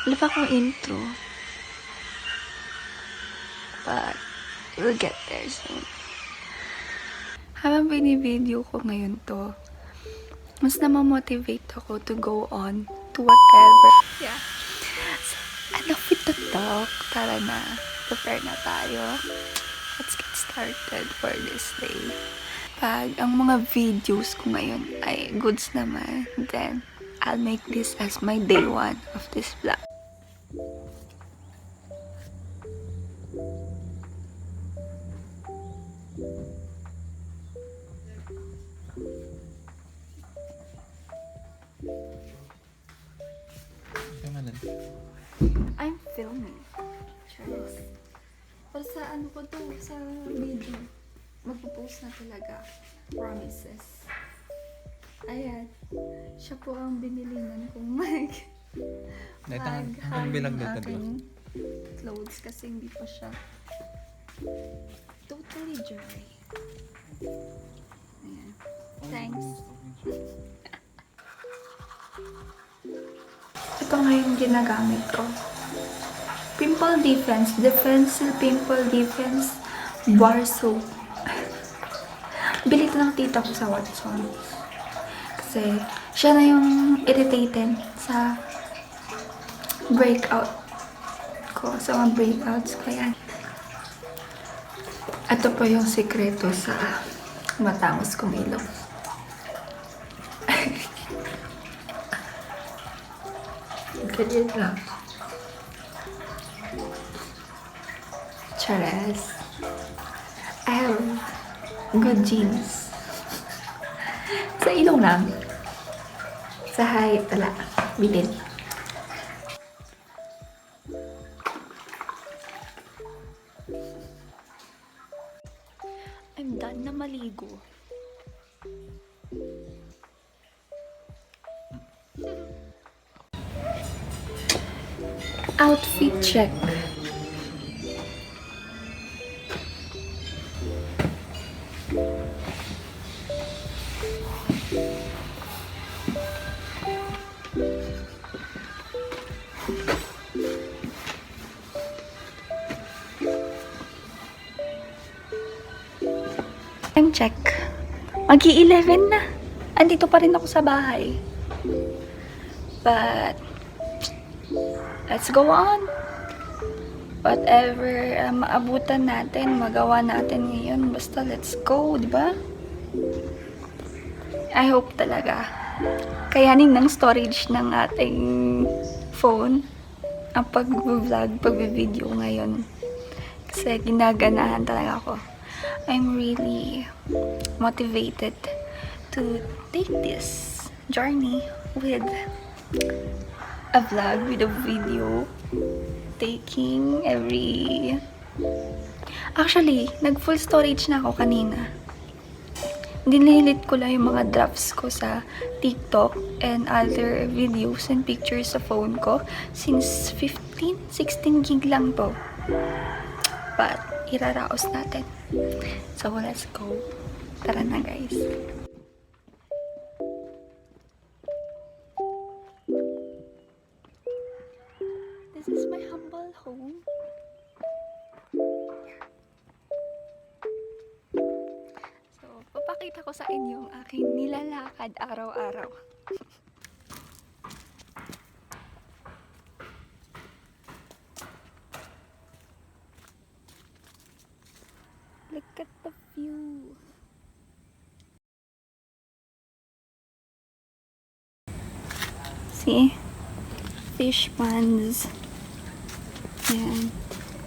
Wala pa akong intro. But, we'll get there soon. Habang binibideo ko ngayon to, mas namamotivate ako to go on to whatever. Yeah. So, enough with the talk. Tara na. Prepare na tayo. Let's get started for this day. Pag ang mga videos ko ngayon ay goods naman, then I'll make this as my day 1 of this vlog. I'm filming. Cheers. Para sa ano ko to, sa video. Magpo-post na talaga. Promises. Ayan. Siya po ang binilinan kong Ang bilang dito, aking clothes kasi hindi pa siya totally dry. Ayan. Thanks. Ito ngayon ginagamit ko. Pimple Defense. Pimple Defense Bar Soap. Bili ito ng tita ko sa Watson. Kasi siya na yung irritated sa breakout ko. Sa mga breakouts ko yan. Ito po yung sekreto sa matangos kong ilong. Ganyan lang. Charas. I have good genes. Sa ilong lang. Sa height, wala. Bilin. I'm done na maligo. Outfit check. Time check. Mag-11 na. Andito pa rin ako sa bahay. But let's go on. Whatever maabutan natin, magawa natin ngayon. Basta let's go, di ba? I hope talaga kayanin ng storage ng ating phone ang pag-vlog, pag-video ngayon. Kasi ginaganahan talaga ako. I'm really motivated to take this journey with a vlog, with a video, taking every... Actually, nag-full storage na ako kanina. Dinilit ko lang yung mga drafts ko sa TikTok and other videos and pictures sa phone ko since 16 gig lang to. But, iraraos natin. So, let's go. Tara na, guys. This is my humble home. So, papakita ko sa inyo ang aking nilalakad araw-araw. Look at the view. See? Fish ponds. Yan.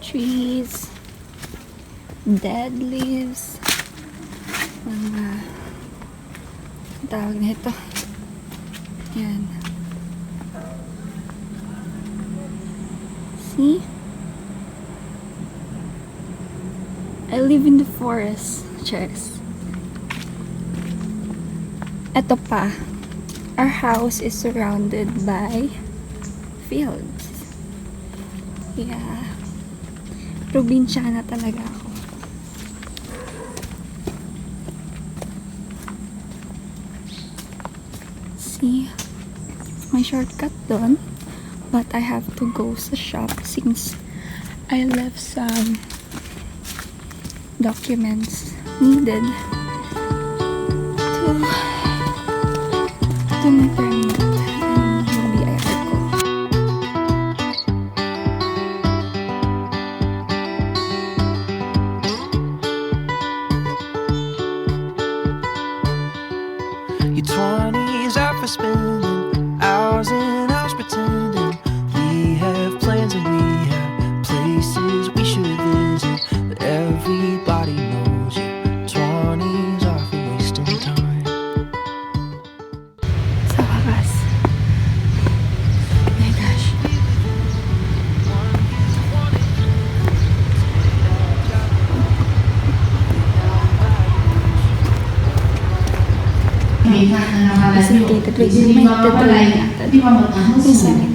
Trees. Dead leaves. Mga tawag na ito. Yan. See? I live in the forest. Cheers. Ito pa. Our house is surrounded by fields. Yeah. Probinsyana talaga ako. See? May shortcut doon. but I have to go sa shop since I left some documents needed to my permit and yung BIR ko. Your 20s are for spending hours and hours pretending we have plans and we have places we should visit, but everybody knows your 20s are for wasting time. Sa wakas. Oh my gosh. Facilitated with may tutuloy natin. Yung seminar.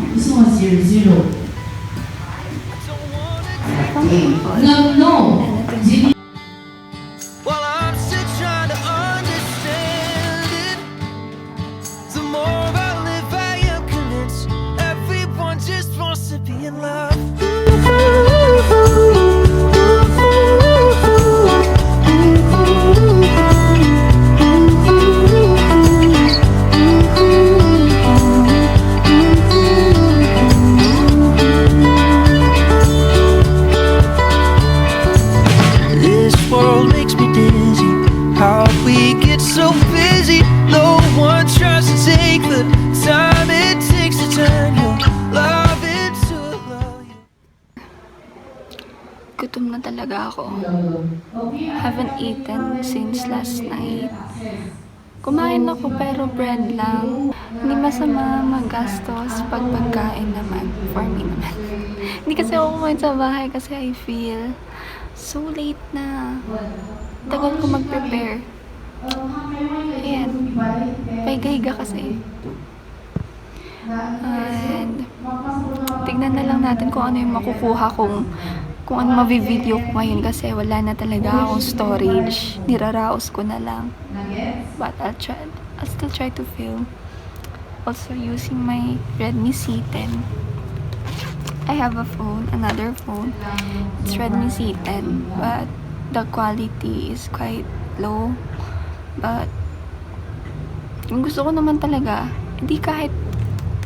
While I'm still trying to understand it, the more I live I am convinced everyone just wants to be in love. This world makes me dizzy. How we get so busy. No one tries to take the time it takes to turn your love into love. Gutom na talaga ako. Haven't eaten since last night. Kumain ako pero bread lang. Hindi masama magastos pag pagkain naman. For me naman. Hindi kasi ako kumain sa bahay kasi I feel so late na. Tagal ko mag-prepare. Ayan. Pahiga-higa kasi. And tignan na lang natin kung ano yung makukuha kung ano mavi-video ko ngayon kasi wala na talaga akong storage. Niraraos ko na lang. But I'll still try to film. Also using my Redmi C10. I have a phone, another phone. It's Redmi C10, but the quality is quite low. But yung gusto ko naman talaga, hindi kahit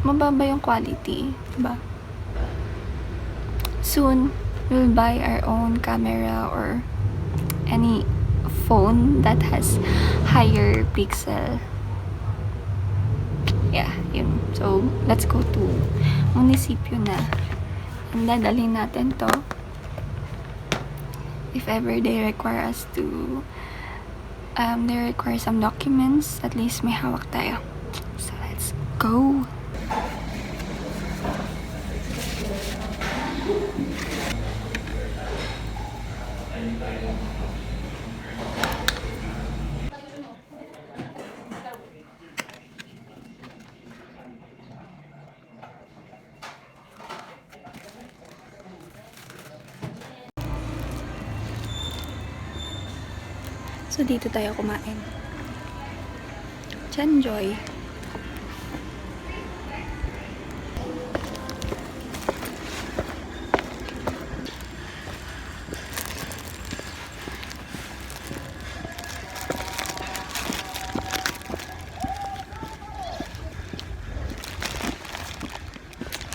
mababa yung quality, diba? Soon, we'll buy our own camera or any phone that has higher pixel. Yeah, yun. So, let's go to munisipyo na. And dadalhin natin to. If ever they require us to, they require some documents, at least may hawak tayo. So, let's go! So, dito tayo kumain. Chanjoy.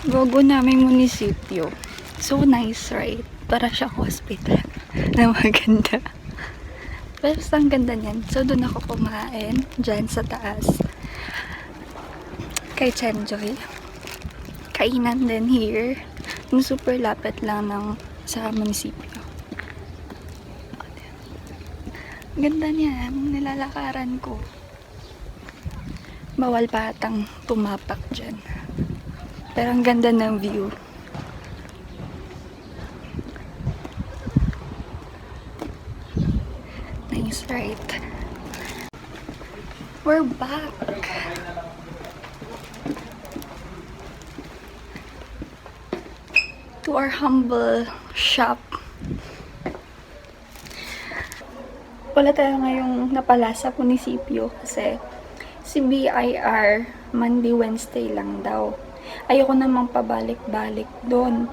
Gogo naming munisipyo. So nice, right? Para siyang hospital na maganda. Pero ang ganda niyan. So, doon ako kumain. Diyan sa taas. Kay Chenjoy. Kainan din here. Yung super lapit lang ng sa munisipyo. Ganda niya. Nilalakaran ko. Bawal pa atang tumapak dyan. Pero ang ganda ng view. Nice, right? We're back. To our humble shop. Wala tayo ngayong napala sa munisipyo kasi si BIR Monday, Wednesday lang daw. ayoko namang pabalik-balik doon.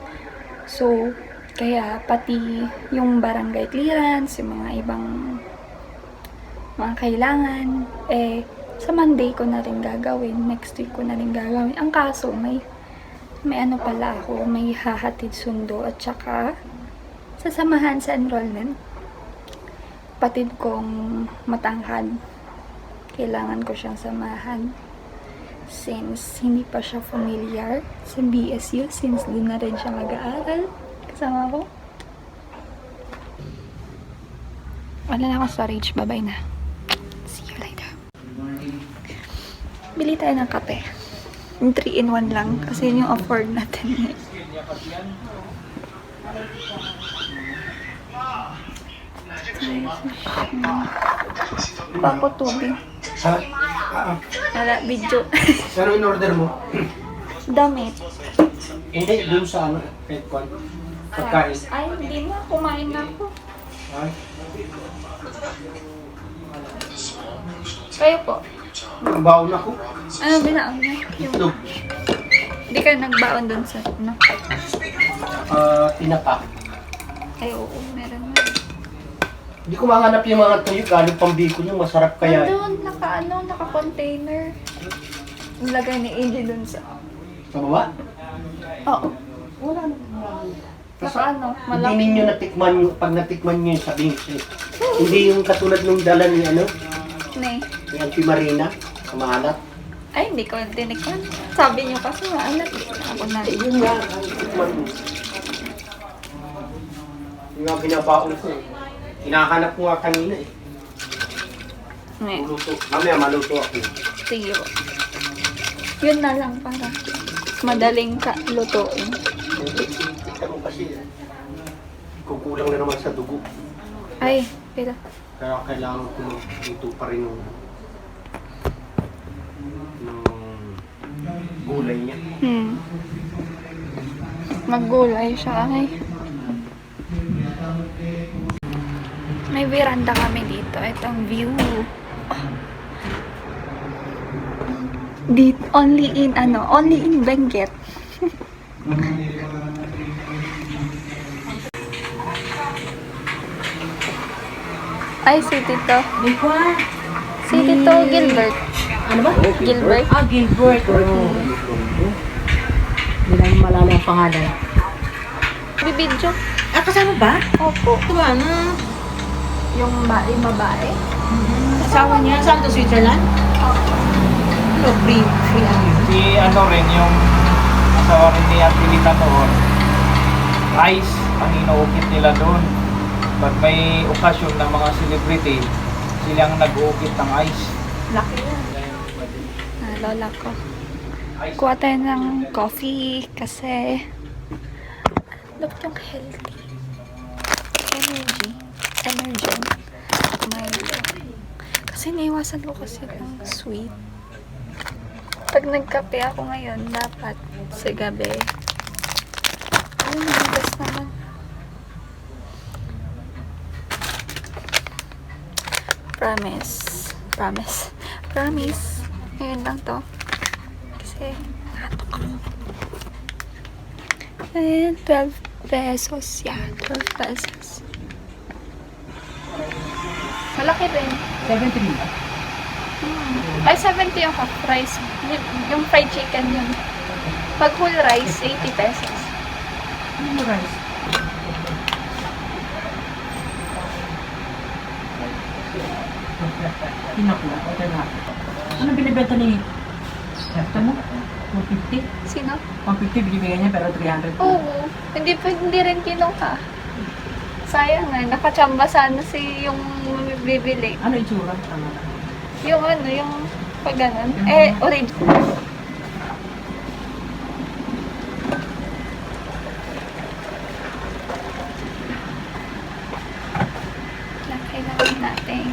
So, kaya pati yung barangay clearance, yung mga ibang mga kailangan, sa Monday ko na rin gagawin, next week ko na rin gagawin. Ang kaso, may ano pala ako, may hahatid sundo at saka sasamahan sa enrollment. Patid kong matangkad, kailangan ko siyang samahan since hindi pa siya familiar sa BSU, since doon na rin siya mag-aaral kasama ko. Wala na akong storage, bye-bye na. See you later. Bili tayo ng kape. Yung 3-in-1 lang kasi yun yung afford natin. Bako tubig. Ha? Wala, video. Ano in order mo? Damit. Hindi, dun sa ano, Petcon. Pagkain. Ay, hindi na. Kumain na ako. Ay, Kayo po. nagbaon ako. Ano binaon niya? Yung, Itlog. hindi kayo nagbaon dun sa, ano? Tinapa. Ay, oo, meron na. Hindi ko mahanap yung mga tuyo. Galing pang Bicol yung masarap kaya. Nandun, naka-container. Nilagay ni AJ dun sa, Sa baba? oo. Wala na. Naka Hindi malaki. ninyo natikman yung, pag natikman nyo yung sabihin siya. Hindi yung katulad nung dala ni ano, Ne. ni Auntie Marina, sa maalat. Ay, hindi ko tinikman. Sabi niyo kasi maalat. Ako na. Yung nga, ang tikman mo. Yung nga binabaon ko eh. Hinahanap ko nga kanina eh. Ne. Maluto. Mamaya maluto ako. Sige po. Yun na lang para madaling ka lutuin. Kita mo kasi, kukulang na naman sa dugo. Ay, pero Kaya kailangan ko dito pa rin ng gulay niya. maggulay siya. Ay. May veranda kami dito. Itong view. Only in Benguet. Ay, si Tito. Si Tito Gilbert. Ano ba? Gilbert. Ah, Gilbert. Hindi namin malala ang pangalan. Bibidyo. Ah, kasama ba? Opo. Ito ba, ano? Yung babae. Asawa niya? Saan to, Switzerland? Ano, free ano yun? Si ano rin yung asawa rin ni Angelita noon, rice ang inuukit nila doon. Pag may okasyon ng mga celebrity, silang nag-uukit ng ice. Laki yan. Lola ko. Kuha tayo ng coffee kasi look yung healthy. Energy. Kasi naiwasan ko kasi ng sweet. Pag nagkape ako ngayon, dapat sa gabi. Ay, nanigas naman. Promise. Ngayon lang to. Kasi, natok ako. And 12 pesos. Yeah, 12 pesos. Malaki rin. 73 ba? Ay, 70 yung half rice. Yung fried chicken yun. Pag whole rice, 80 pesos. Ano mo rice? Pinakula. Ito na. Ano binibenta ni Hefta mo? 150? Sino? 150 binibigyan niya pero 300. Oo. Hindi rin kinuha. Sayang nga. Nakachamba sana si yung bibili. Ano itsura? Ano? Yung yung pag ganun. Original. Kailangan natin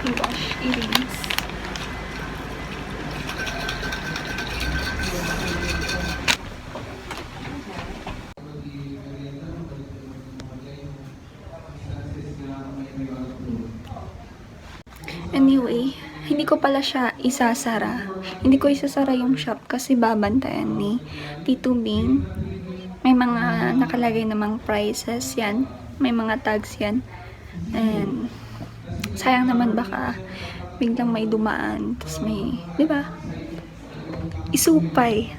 i-wash, i-rinse. Anyway, hindi ko pala siya isasara. Hindi ko isasara yung shop kasi babantayan ni Tito Bing. May mga nakalagay namang prices yan. May mga tags yan. And sayang naman baka biglang may dumaan. Tapos may, di ba? Isupay.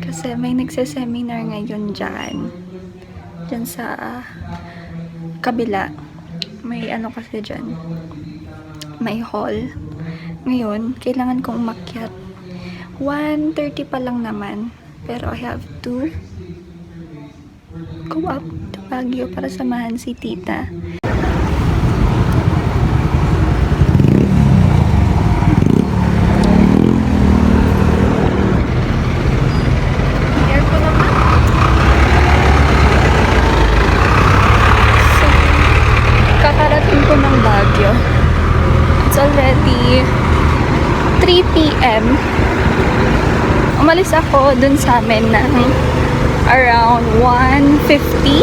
Kasi may nagse-seminar ngayon dyan. Dyan sa kabila. May ano kasi dyan. May hall. Ngayon, kailangan kong umakyat. 1:30 pa lang naman. Pero I have to go up to Baguio para samahan si tita. Aircon naman. So, kakarating ko ng Baguio. It's already 3 p.m. Umalis ako dun sa amin ng around 1:50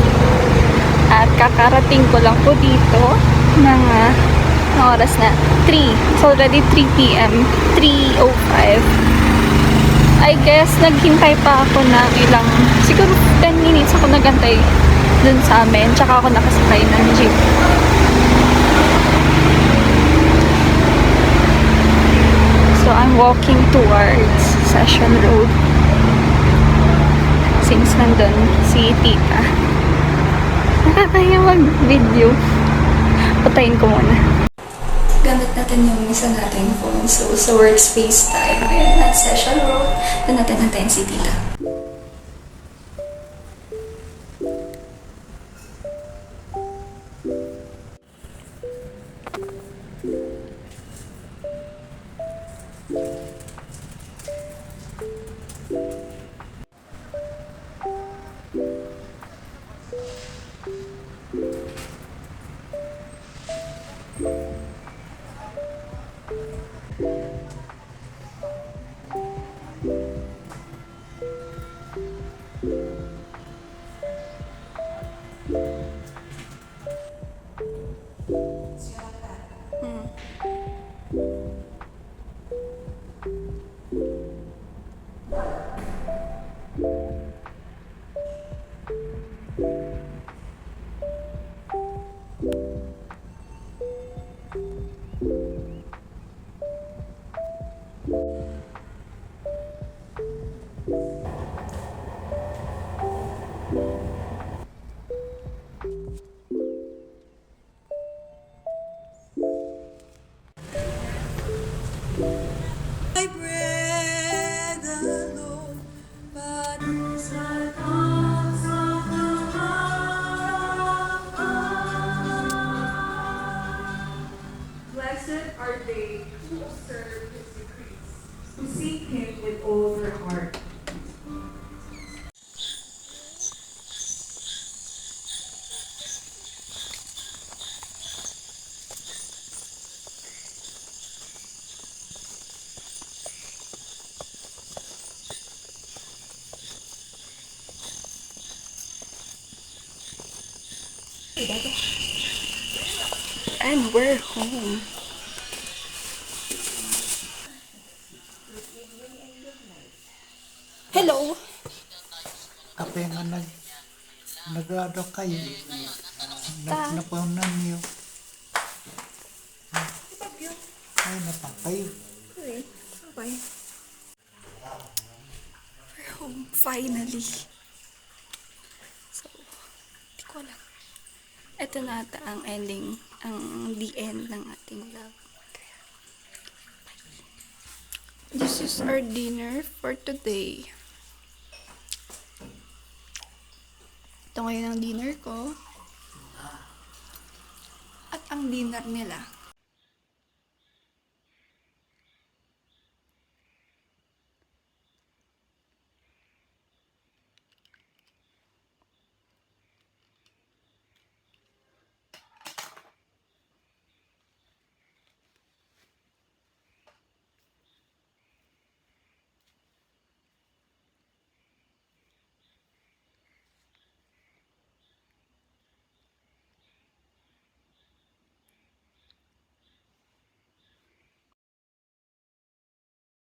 at kakarating ko lang po dito ng oras na 3. It's already 3 p.m. 3:05. I guess naghintay pa ako ng ilang, siguro 10 minutes ako nagantay dun sa amin, tsaka ako nakasakay ng jeep. So I'm walking towards Session Road since nandun si tita. Nakakaya mag-video. Patayin ko muna. Gamit natin yung isa nating phone. So, sa workspace tayo ngayon at Session Road. Doon natin natin si tita. Blessed are they who observe his decrees, who seek him with all their heart. And we're home. Hello. Kape nga nag-ano kayo. Napunan niyo. Ay, napakayo. Okay. Bye. We're home finally. So, di ko alam. Ito na ata ang ending, the end ng ating vlog. Kaya, bye. This is our dinner for today. Ito ngayon ang dinner ko. At ang dinner nila